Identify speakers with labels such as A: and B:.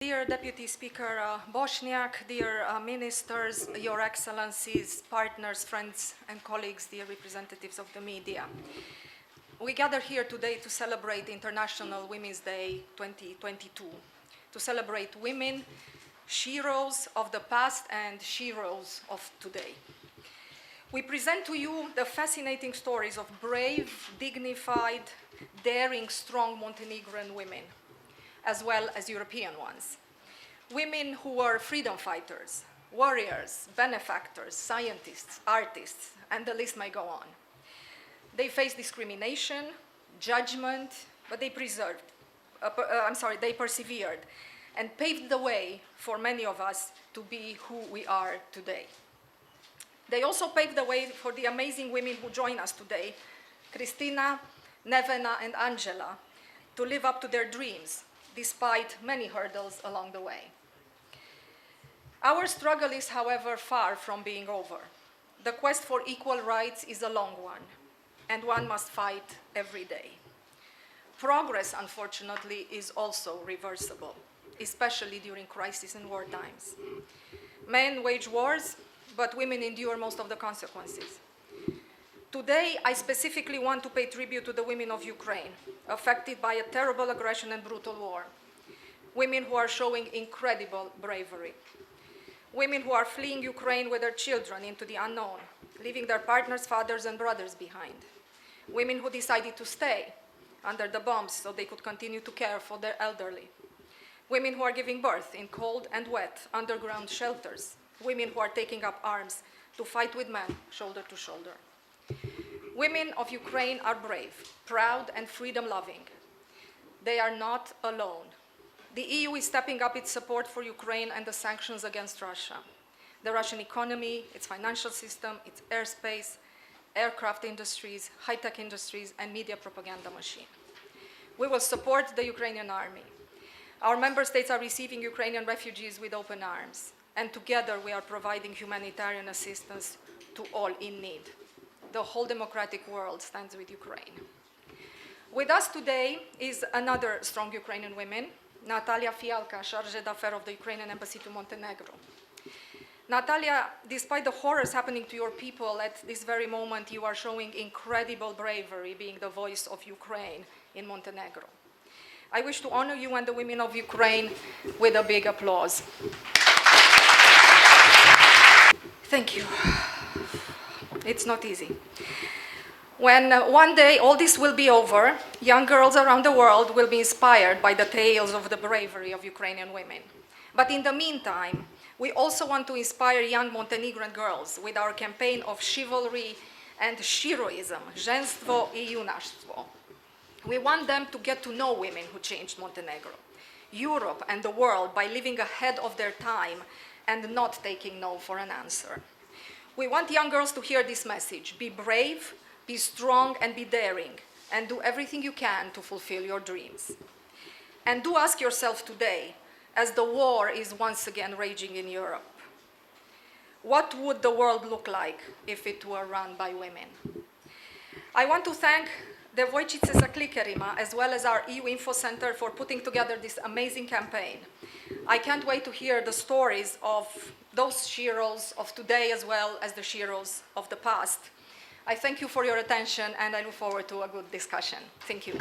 A: Dear Deputy Speaker Bosniak, dear ministers, your excellencies, partners, friends and colleagues, dear representatives of the media. We gather here today to celebrate International Women's Day 2022, to celebrate women, heroes of the past and heroes of today. We present to you the fascinating stories of brave, dignified, daring, strong Montenegrin women, as well as European ones. Women who were freedom fighters, warriors, benefactors, scientists, artists, and the list may go on. They faced discrimination, judgment, but they persevered and paved the way for many of us to be who we are today. They also paved the way for the amazing women who join us today, Kristina, Nevena, and Angela, to live up to their dreams, despite many hurdles along the way. Our struggle is, however, far from being over. The quest for equal rights is a long one, and one must fight every day. Progress, unfortunately, is also reversible, especially during crisis and war times. Men wage wars, but women endure most of the consequences. Today, I specifically want to pay tribute to the women of Ukraine, affected by a terrible aggression and brutal war. Women who are showing incredible bravery. Women who are fleeing Ukraine with their children into the unknown, leaving their partners, fathers, and brothers behind. Women who decided to stay under the bombs so they could continue to care for their elderly. Women who are giving birth in cold and wet underground shelters. Women who are taking up arms to fight with men shoulder to shoulder. Women of Ukraine are brave, proud, and freedom-loving. They are not alone. The EU is stepping up its support for Ukraine and the sanctions against Russia. The Russian economy, its financial system, its airspace, aircraft industries, high-tech industries, and media propaganda machine. We will support the Ukrainian army. Our member states are receiving Ukrainian refugees with open arms, and together we are providing humanitarian assistance to all in need. The whole democratic world stands with Ukraine. With us today is another strong Ukrainian woman, Natalia Fialka, Chargé d'Affaires of the Ukrainian Embassy to Montenegro. Natalia, despite the horrors happening to your people at this very moment, you are showing incredible bravery being the voice of Ukraine in Montenegro. I wish to honor you and the women of Ukraine with a big applause. Thank you. It's not easy. When one day all this will be over, young girls around the world will be inspired by the tales of the bravery of Ukrainian women. But in the meantime, we also want to inspire young Montenegrin girls with our campaign of chivalry and heroism, ženstvo I junaštvo. We want them to get to know women who changed Montenegro, Europe, and the world by living ahead of their time and not taking no for an answer. We want young girls to hear this message: be brave, be strong, and be daring, and do everything you can to fulfill your dreams. And do ask yourself today, as the war is once again raging in Europe, what would the world look like if it were run by women? I want to thank Devojčice za klikerima, as well as our EU Info Center, for putting together this amazing campaign. I can't wait to hear the stories of those heroes of today as well as the heroes of the past. I thank you for your attention, and I look forward to a good discussion. Thank you.